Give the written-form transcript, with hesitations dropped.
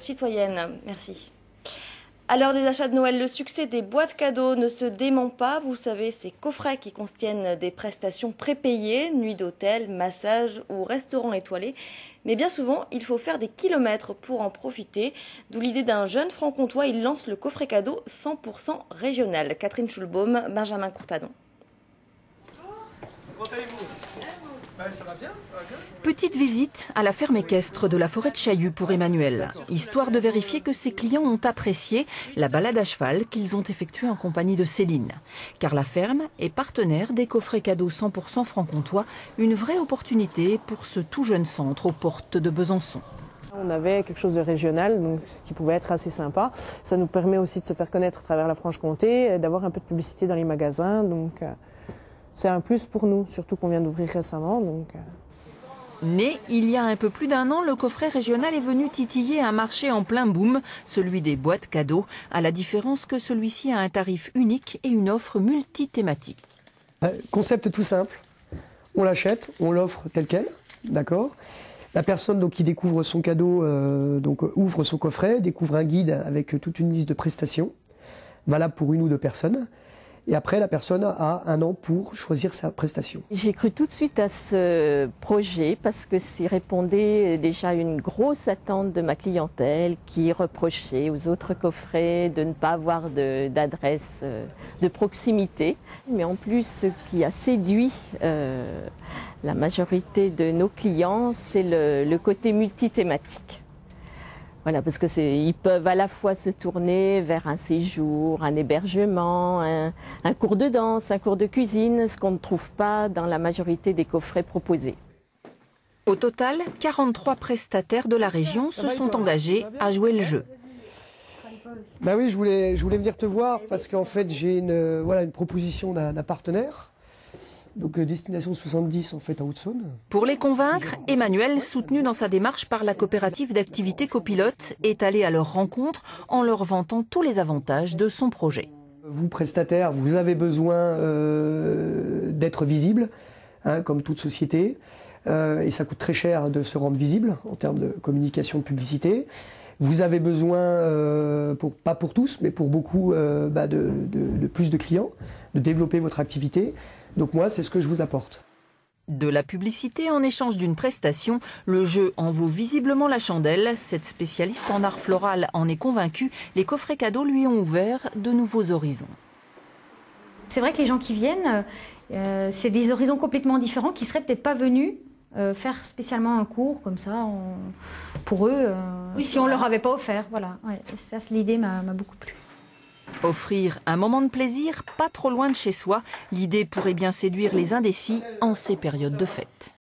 citoyenne. Merci. À l'heure des achats de Noël, le succès des boîtes cadeaux ne se dément pas. Vous savez, ces coffrets qui contiennent des prestations prépayées, nuits d'hôtel, massage ou restaurant étoilé. Mais bien souvent, il faut faire des kilomètres pour en profiter. D'où l'idée d'un jeune franc-comtois, il lance le coffret cadeau 100% régional. Catherine Schulbaum, Benjamin Courtadon. Comment allez-vous ? Ça va bien, ça va bien. Petite visite à la ferme équestre de la forêt de Chaillu pour Emmanuel, histoire de vérifier que ses clients ont apprécié la balade à cheval qu'ils ont effectuée en compagnie de Céline. Car la ferme est partenaire des coffrets cadeaux 100% franc-comtois, une vraie opportunité pour ce tout jeune centre aux portes de Besançon. On avait quelque chose de régional, donc ce qui pouvait être assez sympa. Ça nous permet aussi de se faire connaître à travers la Franche-Comté, d'avoir un peu de publicité dans les magasins. Donc c'est un plus pour nous, surtout qu'on vient d'ouvrir récemment. Né il y a un peu plus d'1 an, le coffret régional est venu titiller un marché en plein boom, celui des boîtes cadeaux, à la différence que celui-ci a un tarif unique et une offre multithématique. Concept tout simple, on l'achète, on l'offre tel quel, d'accord ? La personne donc, qui découvre son cadeau ouvre son coffret, découvre un guide avec toute une liste de prestations, valable pour 1 ou 2 personnes. Et après, la personne a 1 an pour choisir sa prestation. J'ai cru tout de suite à ce projet parce que s'y répondait déjà à une grosse attente de ma clientèle qui reprochait aux autres coffrets de ne pas avoir d'adresse de proximité. Mais en plus, ce qui a séduit la majorité de nos clients, c'est le côté multithématique. Voilà, parce que ils peuvent à la fois se tourner vers un séjour, un hébergement, un cours de danse, un cours de cuisine, ce qu'on ne trouve pas dans la majorité des coffrets proposés. Au total, 43 prestataires de la région se sont engagés à jouer le jeu. Ben oui, je voulais venir te voir parce qu'en fait j'ai une proposition d'un partenaire. Donc destination 70 en fait à Haute-Saône. Pour les convaincre, Emmanuel, soutenu dans sa démarche par la coopérative d'activité Copilote, est allé à leur rencontre en leur vantant tous les avantages de son projet. Vous, prestataires, vous avez besoin d'être visible, hein, comme toute société, et ça coûte très cher de se rendre visible en termes de communication, de publicité. Vous avez besoin, pas pour tous, mais pour beaucoup, de plus de clients, de développer votre activité. Donc moi, c'est ce que je vous apporte. De la publicité en échange d'une prestation, le jeu en vaut visiblement la chandelle. Cette spécialiste en art floral en est convaincue. Les coffrets cadeaux lui ont ouvert de nouveaux horizons. C'est vrai que les gens qui viennent, c'est des horizons complètement différents qui ne seraient peut-être pas venus faire spécialement un cours comme ça pour eux, si on ne leur avait pas offert. Voilà. Ouais, ça, l'idée m'a beaucoup plu. Offrir un moment de plaisir pas trop loin de chez soi, l'idée pourrait bien séduire les indécis en ces périodes de fête.